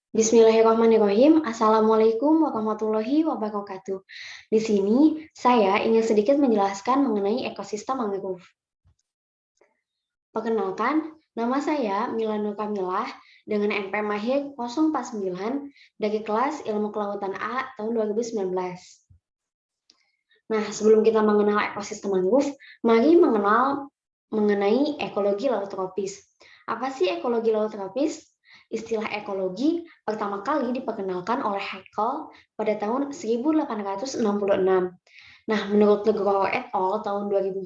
Bismillahirrahmanirrahim. Assalamualaikum warahmatullahi wabarakatuh. Di sini saya ingin sedikit menjelaskan mengenai ekosistem mangrove. Perkenalkan, nama saya Milano Kamilah dengan NP Mahir 049 dari kelas Ilmu Kelautan A tahun 2019. Nah, sebelum kita mengenal ekosistem mangrove, mari mengenal mengenai ekologi laut tropis. Apa sih ekologi laut tropis? Istilah ekologi pertama kali diperkenalkan oleh Haeckel pada tahun 1866. Nah, menurut Nugroho et al. Tahun 2014,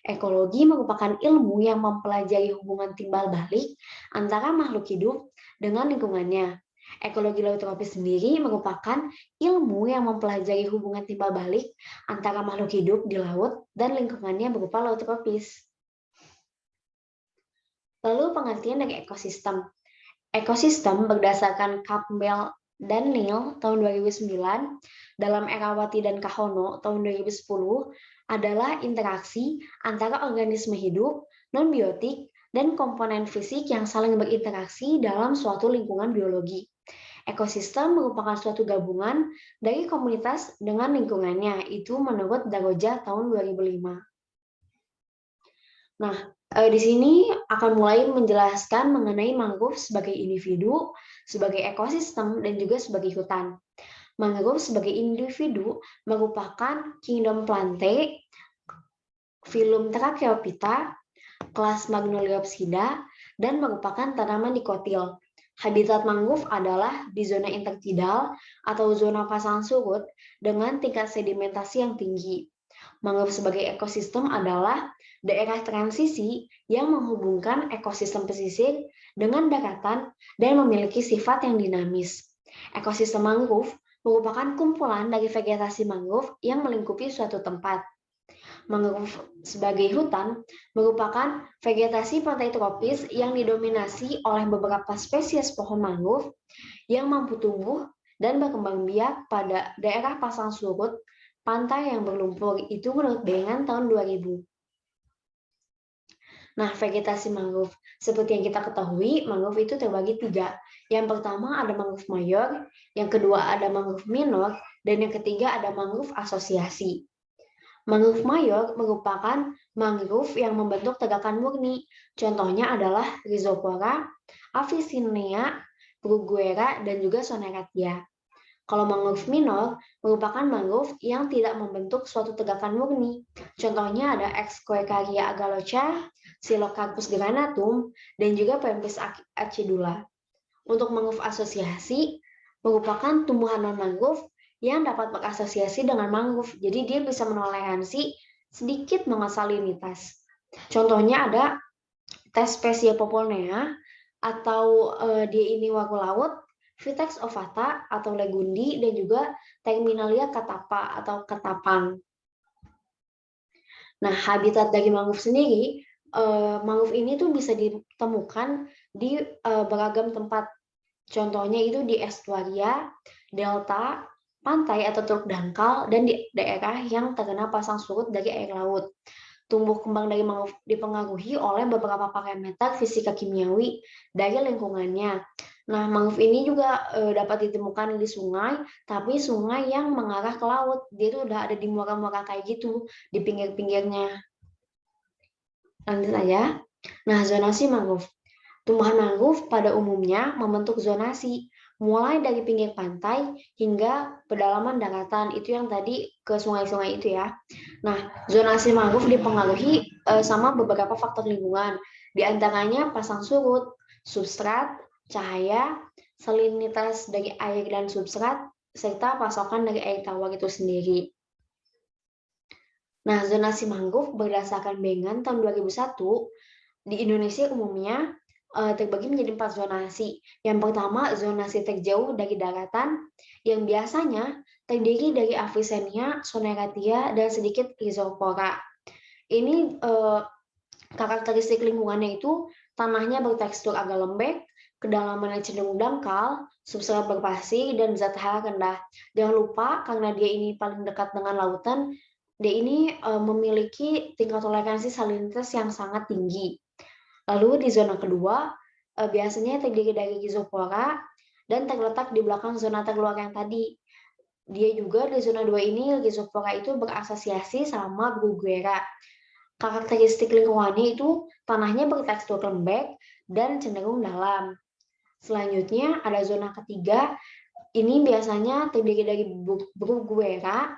ekologi merupakan ilmu yang mempelajari hubungan timbal balik antara makhluk hidup dengan lingkungannya. Ekologi laut tropis sendiri merupakan ilmu yang mempelajari hubungan timbal balik antara makhluk hidup di laut dan lingkungannya berupa laut tropis. Lalu pengertian dari ekosistem. Ekosistem berdasarkan Campbell dan Neal tahun 2009, dalam Erawati dan Kahono tahun 2010, adalah interaksi antara organisme hidup, non-biotik, dan komponen fisik yang saling berinteraksi dalam suatu lingkungan biologi. Ekosistem merupakan suatu gabungan dari komunitas dengan lingkungannya, itu menurut Daroja tahun 2005. Nah, di sini akan mulai menjelaskan mengenai mangrove sebagai individu, sebagai ekosistem, dan juga sebagai hutan. Mangrove sebagai individu merupakan kingdom Plantae, filum Tracheophyta, kelas Magnoliopsida, dan merupakan tanaman dikotil. Habitat mangrove adalah di zona intertidal atau zona pasang surut dengan tingkat sedimentasi yang tinggi. Mangrove sebagai ekosistem adalah daerah transisi yang menghubungkan ekosistem pesisir dengan daratan dan memiliki sifat yang dinamis. Ekosistem mangrove merupakan kumpulan dari vegetasi mangrove yang melingkupi suatu tempat. Mangrove sebagai hutan merupakan vegetasi pantai tropis yang didominasi oleh beberapa spesies pohon mangrove yang mampu tumbuh dan berkembang biak pada daerah pasang surut pantai yang berlumpur. Itu menurut Bengan tahun 2000. Nah, vegetasi mangrove. Seperti yang kita ketahui, mangrove itu terbagi 3. Yang pertama ada mangrove mayor, yang kedua ada mangrove minor, dan yang ketiga ada mangrove asosiasi. Mangrove mayor merupakan mangrove yang membentuk tegakan murni. Contohnya adalah Rhizopora, Avicennia, Bruguera, dan juga Soneratia. Kalau mangrove minor merupakan mangrove yang tidak membentuk suatu tegakan murni. Contohnya ada Excoecaria agalocha, Psilocarpus granatum, dan juga Pempis acidula. Untuk mangrove asosiasi merupakan tumbuhan non-mangrove yang dapat berasosiasi dengan mangrove. Jadi dia bisa menoleransi sedikit mengosalinitas. Contohnya ada Thespesia popolnea atau dia ini wagu laut, Vitex ovata atau legundi, dan juga Terminalia catapa atau ketapang. Nah, habitat dari mangrove sendiri, mangrove ini tuh bisa ditemukan di beragam tempat. Contohnya itu di estuaria, delta, pantai atau teluk dangkal, dan di daerah yang terkena pasang surut dari air laut. Tumbuh kembang dari mangrove dipengaruhi oleh beberapa parameter fisika kimiawi dari lingkungannya. Nah, mangrove ini juga dapat ditemukan di sungai, tapi sungai yang mengarah ke laut. Dia itu udah ada di muara-muara kayak gitu, di pinggir-pinggirnya. Lanjut aja. Nah, zonasi mangrove. Tumbuhan mangrove pada umumnya membentuk zonasi, mulai dari pinggir pantai hingga pedalaman daratan. Itu yang tadi ke sungai-sungai itu ya. Nah, zonasi mangrove dipengaruhi sama beberapa faktor lingkungan. Di antaranya pasang surut, substrat, cahaya, salinitas dari air dan substrat, serta pasokan dari air tawar itu sendiri. Nah, zonasi mangrove berdasarkan Bengan tahun 2001, di Indonesia umumnya terbagi menjadi 4 zonasi. Yang pertama, zonasi terjauh dari daratan, yang biasanya terdiri dari Avicennia, Soneratia, dan sedikit Rhizopora. Ini karakteristik lingkungannya itu tanahnya bertekstur agak lembek, kedalamannya cenderung dangkal, substrat berpasir, dan zat hara rendah. Jangan lupa, karena dia ini paling dekat dengan lautan, dia ini memiliki tingkat toleransi salinitas yang sangat tinggi. Lalu di zona kedua, biasanya terdiri dari Rhizopora, dan terletak di belakang zona terluar yang tadi. Dia juga di zona 2 ini Rhizopora itu berasosiasi sama Bruguera. Karakteristik lingkungannya itu tanahnya bertekstur lembek dan cenderung dalam. Selanjutnya ada zona ketiga, ini biasanya terdiri dari Bruguera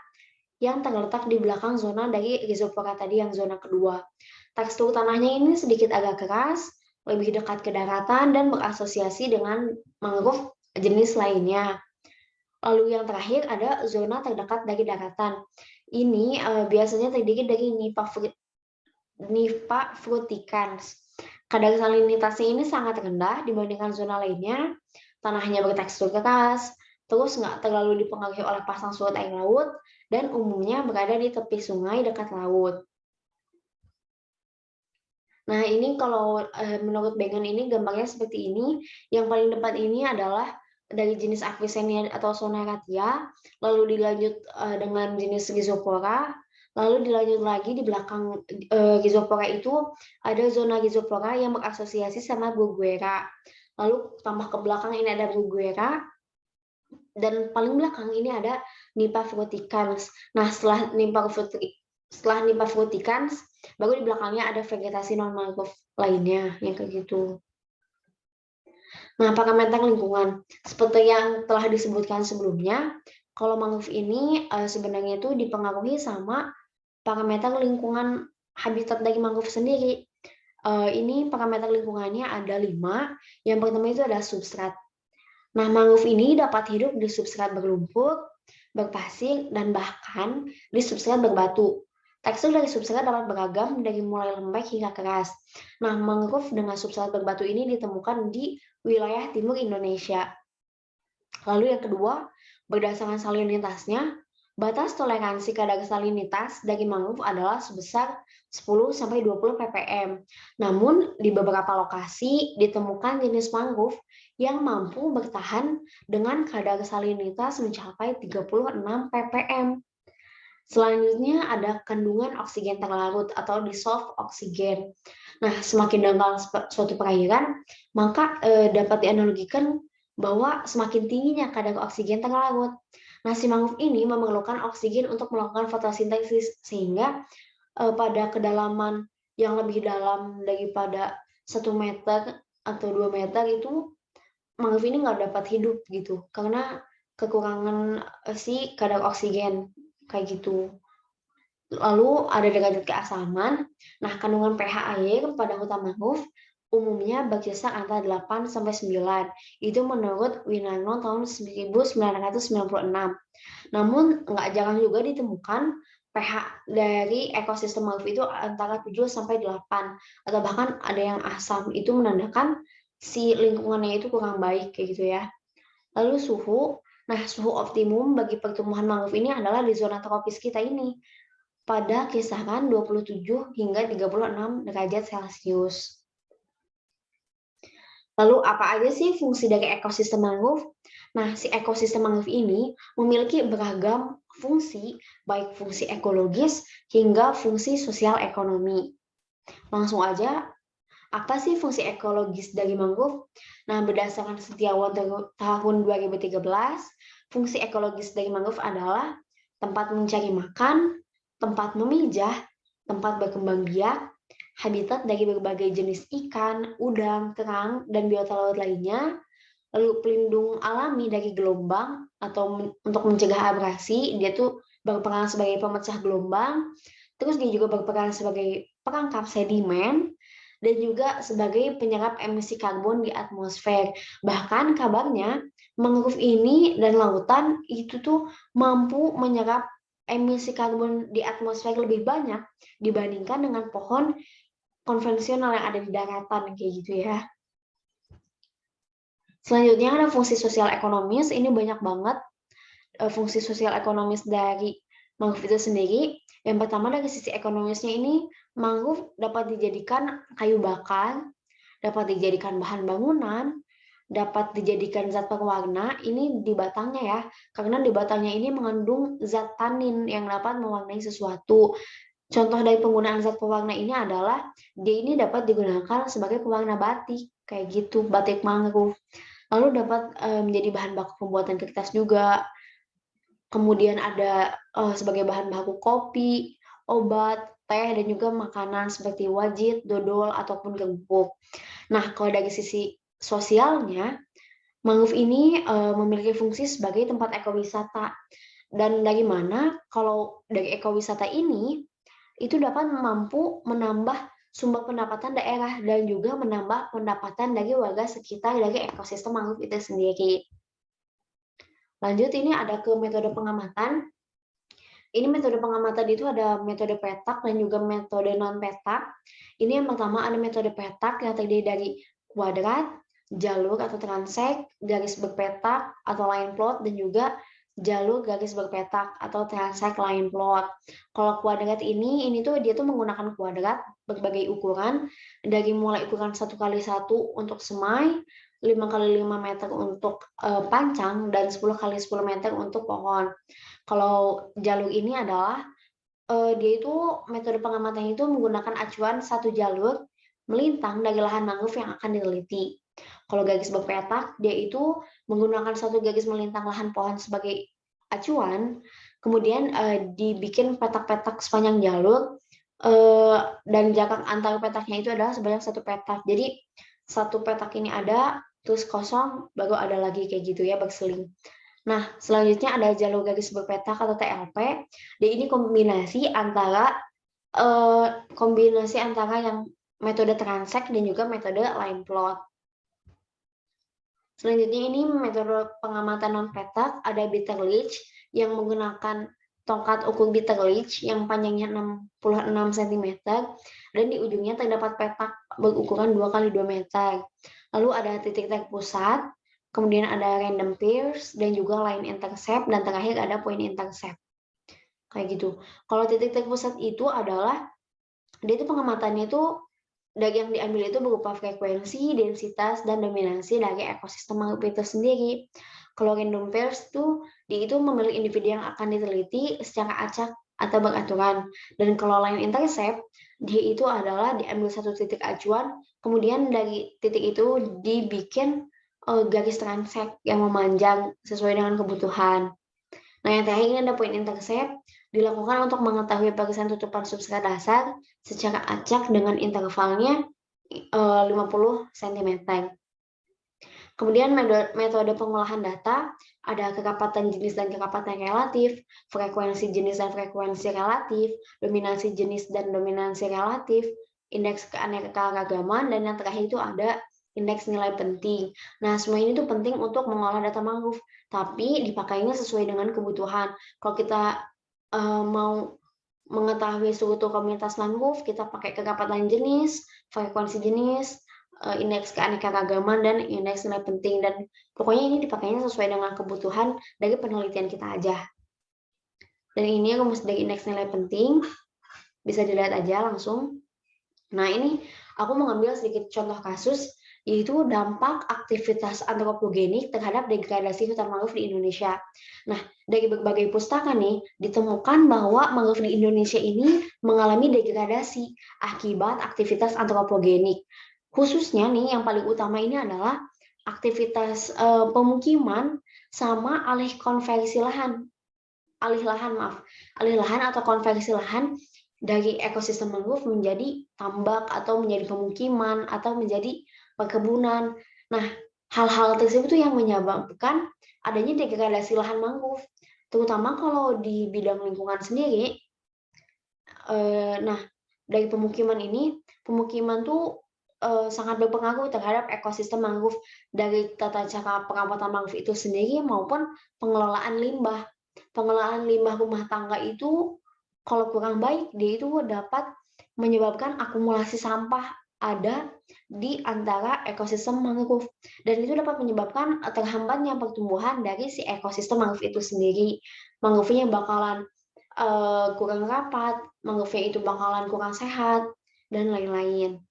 yang terletak di belakang zona dari Rhizopora tadi yang zona kedua. Tekstur tanahnya ini sedikit agak keras, lebih dekat ke daratan dan berasosiasi dengan mangrove jenis lainnya. Lalu yang terakhir ada zona terdekat dari daratan. Ini biasanya terdiri dari Nympha fruticans. Kadar salinitasnya ini sangat rendah dibandingkan zona lainnya. Tanahnya bertekstur keras, terus nggak terlalu dipengaruhi oleh pasang surut air laut, dan umumnya berada di tepi sungai dekat laut. Nah, ini kalau menurut Bengen ini gambarnya seperti ini. Yang paling depan ini adalah dari jenis Avicennia atau Soneratia, lalu dilanjut dengan jenis Rhizopora, lalu dilanjut lagi di belakang Rhizopora itu ada zona Rhizopora yang berasosiasi sama Bruguera. Lalu tambah ke belakang ini ada Bruguera, dan paling belakang ini ada Nympha fruticans. Nah, setelah Nympha fruticans, baru di belakangnya ada vegetasi non-mangrove lainnya, yang kayak gitu. Nah, parameter lingkungan. Seperti yang telah disebutkan sebelumnya, kalau mangrove ini sebenarnya itu dipengaruhi sama parameter lingkungan habitat dari mangrove sendiri. Ini parameter lingkungannya ada 5. Yang pertama itu adalah substrat. Nah, mangrove ini dapat hidup di substrat berlumpur, berpasir, dan bahkan di substrat berbatu. Tekstur dari substrat dapat beragam dari mulai lembek hingga keras. Nah, mangrove dengan substrat berbatu ini ditemukan di wilayah timur Indonesia. Lalu yang kedua, berdasarkan salinitasnya, batas toleransi kadar salinitas dari mangrove adalah sebesar 10-20 ppm. Namun, di beberapa lokasi ditemukan jenis mangrove yang mampu bertahan dengan kadar salinitas mencapai 36 ppm. Selanjutnya ada kandungan oksigen terlarut atau dissolved oksigen. Nah, semakin dangkal suatu perairan, maka dapat dianalogikan bahwa semakin tingginya kadar oksigen terlarut. Nah, si mangrove ini memerlukan oksigen untuk melakukan fotosintesis, sehingga pada kedalaman yang lebih dalam daripada 1 meter atau 2 meter itu mangrove ini nggak dapat hidup gitu, karena kekurangan si kadar oksigen kayak gitu. Lalu ada derajat keasaman. Nah, kandungan pH air pada hutan mangrove umumnya berkisar antara 8 sampai 9. Itu menurut Winano tahun 1996. Namun nggak jarang juga ditemukan pH dari ekosistem mangrove itu antara 7 sampai 8, atau bahkan ada yang asam. Itu menandakan si lingkungannya itu kurang baik kayak gitu ya. Lalu suhu. Nah, suhu optimum bagi pertumbuhan mangrove ini adalah di zona tropis kita ini, pada kisaran 27 hingga 36 derajat Celcius. Lalu apa aja sih fungsi dari ekosistem mangrove? Nah, si ekosistem mangrove ini memiliki beragam fungsi, baik fungsi ekologis hingga fungsi sosial ekonomi. Langsung aja, apa sih fungsi ekologis dari mangrove? Nah, berdasarkan Setiawan tahun 2013, fungsi ekologis dari mangrove adalah tempat mencari makan, tempat memijah, tempat berkembang biak, habitat dari berbagai jenis ikan, udang, kerang, dan biota laut lainnya, lalu pelindung alami dari gelombang atau untuk mencegah abrasi, dia tuh berperan sebagai pemecah gelombang, terus dia juga berperan sebagai perangkap sedimen, dan juga sebagai penyerap emisi karbon di atmosfer. Bahkan kabarnya mangrove ini dan lautan itu tuh mampu menyerap emisi karbon di atmosfer lebih banyak dibandingkan dengan pohon konvensional yang ada di daratan kayak gitu ya. Selanjutnya ada fungsi sosial ekonomis. Ini banyak banget fungsi sosial ekonomis dari mangrove itu sendiri. Yang pertama dari sisi ekonomisnya ini, mangrove dapat dijadikan kayu bakar, dapat dijadikan bahan bangunan, dapat dijadikan zat pewarna, ini di batangnya ya, karena di batangnya ini mengandung zat tanin yang dapat mewarnai sesuatu. Contoh dari penggunaan zat pewarna ini adalah dia ini dapat digunakan sebagai pewarna batik, kayak gitu, batik mangrove. lalu dapat menjadi bahan baku pembuatan kertas juga. Kemudian ada sebagai bahan baku kopi, obat, teh, dan juga makanan seperti wajit, dodol, ataupun gepuk. Nah, kalau dari sisi sosialnya, mangrove ini memiliki fungsi sebagai tempat ekowisata. Dan dari mana? Kalau dari ekowisata ini, itu dapat mampu menambah sumber pendapatan daerah dan juga menambah pendapatan dari warga sekitar dari ekosistem mangrove itu sendiri. Lanjut, ini ada ke metode pengamatan. Ini metode pengamatan itu ada metode petak dan juga metode non-petak. Ini yang pertama ada metode petak yang terdiri dari kuadrat, jalur atau transek, garis berpetak atau line plot, dan juga jalur garis berpetak atau transek line plot. Kalau kuadrat ini tuh dia tuh menggunakan kuadrat berbagai ukuran, dari mulai ukuran 1x1 untuk semai, 5x5 meter untuk pancang, dan 10x10 meter untuk pohon. Kalau jalur ini adalah dia itu metode pengamatannya itu menggunakan acuan satu jalur melintang dari lahan mangrove yang akan diteliti. Kalau garis berpetak, dia itu menggunakan satu garis melintang lahan pohon sebagai acuan, kemudian dibikin petak-petak sepanjang jalur, dan jarak antar petaknya itu adalah sebanyak satu petak. Jadi satu petak ini ada, terus kosong, baru ada lagi kayak gitu ya, berseling. Nah, selanjutnya ada jalur garis berpetak atau TLP. Ini kombinasi antara yang metode transek dan juga metode line plot. Selanjutnya ini metode pengamatan non petak, ada bitter leach yang menggunakan tongkat ukur bitter leach yang panjangnya 66 cm dan di ujungnya terdapat petak berukuran 2x2 meter. Lalu ada titik terpusat, kemudian ada random pierce dan juga line intercept, dan terakhir ada point intercept. Kayak gitu. Kalau titik terpusat itu adalah dia itu pengamatannya itu dari yang diambil itu berupa frekuensi, densitas, dan dominasi dari ekosistem mangrove itu sendiri. Kalau random pierce dia itu memilih individu yang akan diteliti secara acak atau beraturan. Dan kalau line intercept, dia itu adalah diambil satu titik acuan, kemudian dari titik itu dibikin garis transek yang memanjang sesuai dengan kebutuhan. Nah, yang terakhir ini ada point intercept, dilakukan untuk mengetahui barisan tutupan substrat dasar secara acak dengan intervalnya 50 cm. Kemudian metode pengolahan data, ada kerapatan jenis dan kerapatan relatif, frekuensi jenis dan frekuensi relatif, dominansi jenis dan dominansi relatif, indeks keanekaragaman, dan yang terakhir itu ada indeks nilai penting. Nah, semua ini tuh penting untuk mengolah data mangrove, tapi dipakainya sesuai dengan kebutuhan. Kalau kita mau mengetahui suatu komunitas mangrove, kita pakai kerapatan jenis, frekuensi jenis, indeks keanekaragaman, dan indeks nilai penting. Dan pokoknya ini dipakainya sesuai dengan kebutuhan dari penelitian kita aja. Dan ini rumus dari indeks nilai penting, bisa dilihat aja langsung. Nah, ini aku mengambil sedikit contoh kasus, yaitu dampak aktivitas antropogenik terhadap degradasi hutan mangrove di Indonesia. Nah, dari berbagai pustaka nih, ditemukan bahwa mangrove di Indonesia ini mengalami degradasi akibat aktivitas antropogenik. Khususnya nih, yang paling utama ini adalah aktivitas pemukiman sama alih lahan atau konversi lahan dari ekosistem mangrove menjadi tambak atau menjadi pemukiman atau menjadi perkebunan. Nah, hal-hal tersebut yang menyebabkan adanya degradasi lahan mangrove, terutama kalau di bidang lingkungan sendiri. Nah, dari pemukiman tuh sangat berpengaruh terhadap ekosistem mangrove, dari tata cara perawatan mangrove itu sendiri maupun pengelolaan limbah. Pengelolaan limbah rumah tangga itu kalau kurang baik, dia itu dapat menyebabkan akumulasi sampah ada di antara ekosistem mangrove, dan itu dapat menyebabkan terhambatnya pertumbuhan dari si ekosistem mangrove itu sendiri. Mangrove-nya bakalan kurang rapat, mangrove-nya itu bakalan kurang sehat, dan lain-lain.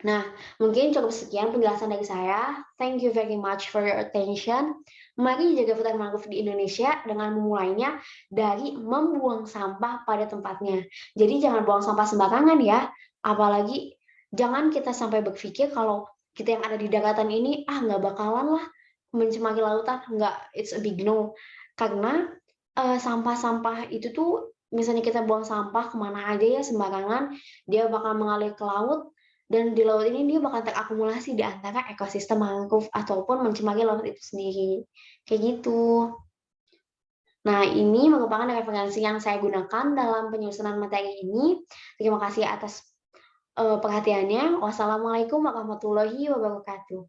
Nah, mungkin cukup sekian penjelasan dari saya. Thank you very much for your attention. Mari jaga hutan mangrove di Indonesia dengan memulainya dari membuang sampah pada tempatnya. Jadi jangan buang sampah sembarangan ya. Apalagi jangan kita sampai berpikir kalau kita yang ada di daratan ini, nggak bakalan lah mencemari lautan, nggak, it's a big no. Karena, sampah-sampah itu tuh misalnya kita buang sampah kemana aja ya sembarangan, dia bakal mengalir ke laut, dan di laut ini dia bakal terakumulasi di antara ekosistem mangrove ataupun mencemari laut itu sendiri, kayak gitu. Nah, ini merupakan referensi yang saya gunakan dalam penyusunan materi ini. Terima kasih atas, perhatiannya. Wassalamualaikum warahmatullahi wabarakatuh.